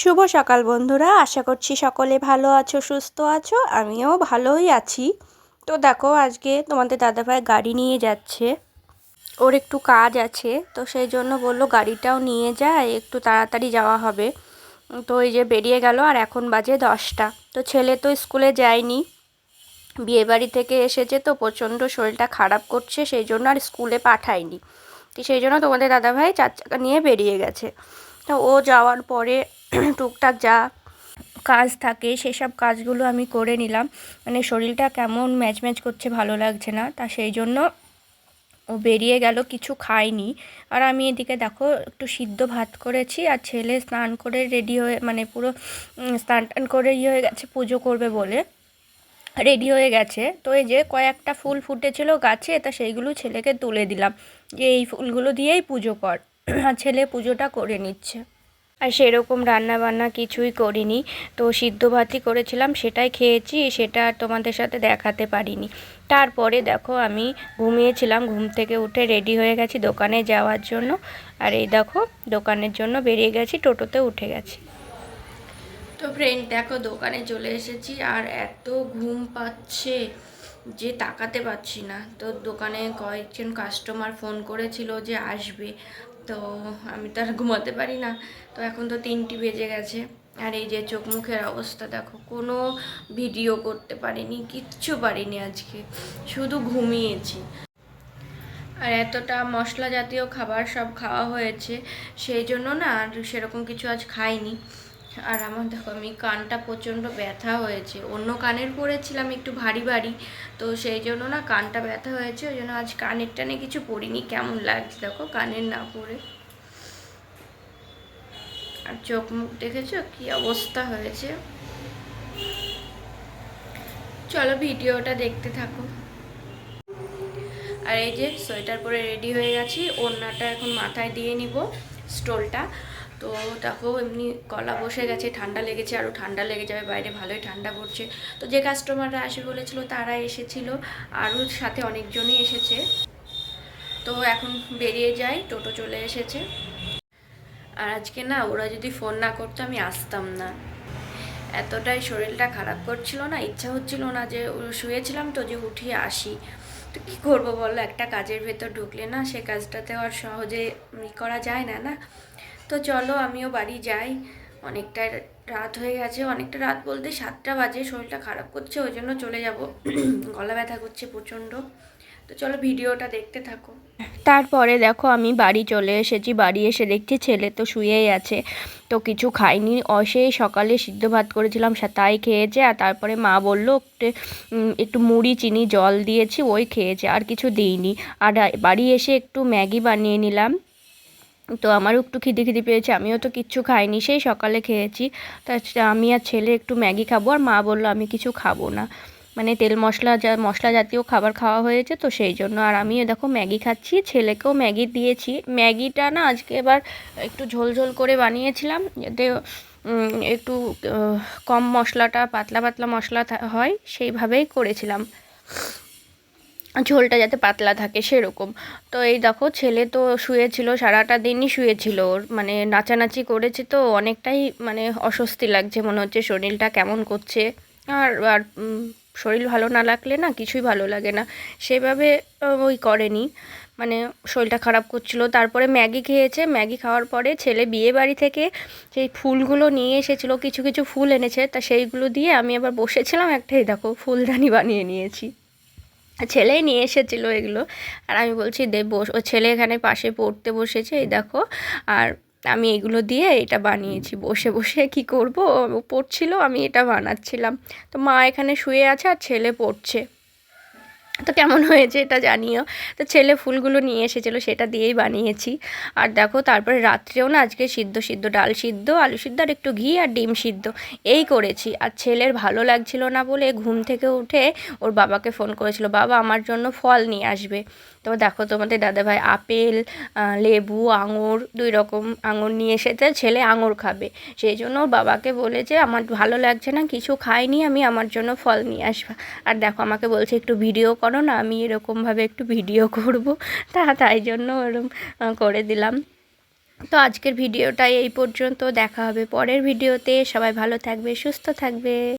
শুভ সকাল বন্ধুরা, আশা করছি সকলে ভালো আছো, সুস্থ আছো। আমিও ভালোই আছি। তো দেখো, আজকে তোমাদের দাদাভাই গাড়ি নিয়ে যাচ্ছে, ওর একটু কাজ আছে, তো সেই জন্য বললো গাড়িটাও নিয়ে যায়, একটু তাড়াতাড়ি যাওয়া হবে। তো এই যে বেরিয়ে গেল, আর এখন বাজে 10টা। তো ছেলে তো স্কুলে যায়নি, বিয়েবাড়ি থেকে এসেছে, তো প্রচণ্ড শরীরটা খারাপ করছে, সেই জন্য আর স্কুলে পাঠায়নি। তো সেই জন্য তোমাদের দাদাভাই 4 চাকা নিয়ে বেরিয়ে গেছে। তো ও যাওয়ার পরে টুকটাক যা কাজ থাকে সেসব কাজগুলো আমি করে নিলাম। মানে শরীরটা কেমন ম্যাজম্যাজ করছে, ভালো লাগছে না, তা সেই জন্য ও বেরিয়ে গেল, কিছু খায়নি। আর আমি এদিকে দেখো একটু সিদ্ধ ভাত করেছি, আর ছেলে স্নান করে রেডি হয়ে, মানে পুরো স্নান টান করে ইয়ে হয়ে গেছে, পুজো করবে বলে রেডি হয়ে গেছে। তো এই যে কয়েকটা ফুল ফুটেছিল গাছে, তা সেইগুলো ছেলেকে তুলে দিলাম যে এই ফুলগুলো দিয়েই পুজো কর। আর ছেলে পুজোটা করে নিচ্ছে। আর সেরকম রান্না বান্না কিছুই করিনি, তো সিদ্ধ ভাতই করেছিলাম, সেটাই খেয়েছি, সেটা আর তোমাদের সাথে দেখাতে পারিনি। তারপরে দেখো আমি ঘুমিয়েছিলাম, ঘুম থেকে উঠে রেডি হয়ে গেছি দোকানে যাওয়ার জন্য। আর এই দেখো দোকানের জন্য বেরিয়ে গেছি, টোটোতে উঠে গেছি। তো ফ্রেন্ড দেখো দোকানে চলে এসেছি, আর এত ঘুম পাচ্ছে যে তাকাতে পারছি না। তো দোকানে কয়েকজন কাস্টমার ফোন করেছিল যে আসবে, তো আমি তো আর ঘুমাতে পারি না। তো এখন তো 3টি বেজে গেছে, আর এই যে চোখ মুখের অবস্থা দেখো, কোনো ভিডিও করতে পারিনি, কিচ্ছু পারিনি আজকে, শুধু ঘুমিয়েছি। আর এতটা মশলা জাতীয় খাবার সব খাওয়া হয়েছে, সেই জন্য না আর সেরকম কিছু আজ খাইনি। আর আমার দেখো, আমি কানটা প্রচণ্ড ব্যথা হয়েছে, অন্য কানের পরেছিলাম একটু ভারী ভারী, তো সেই জন্য না কানটা ব্যথা হয়েছে, ওই জন্য আজ কানের টানে কিছু পরিনি। কেমন লাগছে দেখো কানের না পরে। আর চোখ মুখ দেখেছো কি অবস্থা হয়েছে। চলো ভিডিওটা দেখতে থাকো। আর এই যে সোয়েটার পরে রেডি হয়ে গেছি, ওড়নাটা এখন মাথায় দিয়ে নিব, স্টোলটা। তো দেখো এমনি গলা বসে গেছে, ঠান্ডা লেগেছে, আরও ঠান্ডা লেগে যাবে, বাইরে ভালোই ঠান্ডা পড়ছে। তো যে কাস্টমাররা আসবে বলেছিল তারা এসেছিলো, আরও সাথে অনেকজনই এসেছে। তো এখন বেরিয়ে যাই, টোটো চলে এসেছে। আর আজকে না ওরা যদি ফোন না করতো আমি আসতাম না, এতটাই শরীরটা খারাপ করছিল না, ইচ্ছা হচ্ছিল না, যে শুয়েছিলাম তো যে উঠিয়ে আসি। তো কী করবো বলো, একটা কাজের ভেতর ঢুকলে না সে কাজটাতে আর সহজে করা যায় না না। তো চলো আমিও বাড়ি যাই, অনেকটা রাত হয়ে গেছে, অনেকটা রাত বলতে 7টা বাজে, শরীরটা খারাপ করছে ওই জন্য চলে যাব, গলা ব্যথা করছে প্রচণ্ড। তো চলো ভিডিওটা দেখতে থাকো। তারপরে দেখো আমি বাড়ি চলে এসেছি, বাড়ি এসে দেখছি ছেলে তো শুয়েই আছে, তো কিছু খাইনি। সেই সকালে সিদ্ধ ভাত করেছিলাম তাই খেয়েছে, আর তারপরে মা বললো একটু মুড়ি চিনি জল দিয়েছি, ওই খেয়েছে, আর কিছু দিইনি। আর বাড়ি এসে একটু ম্যাগি বানিয়ে নিলাম, তো আমারও একটু খিদে পেয়েছে, আমিও তো কিচ্ছু খাইনি, সেই সকালে খেয়েছি। তা আমি আর ছেলে একটু ম্যাগি খাবো, আর মা বললো আমি কিছু খাবো না, মানে তেল মশলা জাতীয় খাবার খাওয়া হয়েছে, তো সেই জন্য। আর আমিও দেখো ম্যাগি খাচ্ছি, ছেলেকেও ম্যাগি দিয়েছি। ম্যাগিটা না আজকে এবার একটু ঝোল ঝোল করে বানিয়েছিলাম, যাতে একটু কম মশলাটা, পাতলা পাতলা মশলা হয়, সেইভাবেই করেছিলাম, ঝোলটা যাতে পাতলা থাকে সেরকম। তো এই দেখো ছেলে তো শুয়েছিল, সারাটা দিনই শুয়েছিল, ওর মানে নাচানাচি করেছে, তো অনেকটাই মানে অস্বস্তি লাগছে, মনে হচ্ছে শরীরটা কেমন করছে। আর আর শরীর ভালো না লাগলে না কিছুই ভালো লাগে না, সেভাবে ওই করেনি, মানে শরীরটা খারাপ করছিল। তারপরে ম্যাগি খেয়েছে, ম্যাগি খাওয়ার পরে ছেলে বিয়ে বাড়ি থেকে সেই ফুলগুলো নিয়ে এসেছিলো, কিছু কিছু ফুল এনেছে, তা সেইগুলো দিয়ে আমি আবার বসেছিলাম, একটাই দেখো ফুলদানি বানিয়ে নিয়েছি, ছেলেই নিয়ে এসেছিলো এগুলো। আর আমি বলছি দে বস, ও ছেলে এখানে পাশে পড়তে বসেছে, এই দেখো। আর আমি এগুলো দিয়ে এটা বানিয়েছি, বসে বসে কি করব, ও পড়ছিল, আমি এটা বানাচ্ছিলাম। তো মা এখানে শুয়ে আছে আর ছেলে পড়ছে। তো কেমন হয়েছে এটা জানিও। তো ছেলে ফুলগুলো নিয়ে এসেছিলো, সেটা দিয়েই বানিয়েছি। আর দেখো তারপরে রাত্রেও না আজকে সিদ্ধ ডাল সিদ্ধ, আলু সিদ্ধ, আর একটু ঘি আর ডিম সিদ্ধ এই করেছি। আর ছেলের ভালো লাগছিল না বলে ঘুম থেকে উঠে ওর বাবাকে ফোন করেছিল, বাবা আমার জন্য ফল নিয়ে আসবে। তো দেখো তোমাদের দাদাভাই আপেল, লেবু, আঙুর, 2 রকম আঙুর নিয়ে এসেছে, ছেলে আঙুর খাবে, সেই জন্য ওর বাবাকে বলেছে আমার ভালো লাগছে না, কিছু খাইনি আমি, আমার জন্য ফল নিয়ে আসবা। আর দেখো আমাকে বলছে একটু ভিডিও করো না, আমি এরকমভাবে একটু ভিডিও করব, তাই জন্য ওরকম করে দিলাম। তো আজকের ভিডিওটা এই পর্যন্ত, দেখা হবে পরের ভিডিওতে। সবাই ভালো থাকবে, সুস্থ থাকবে।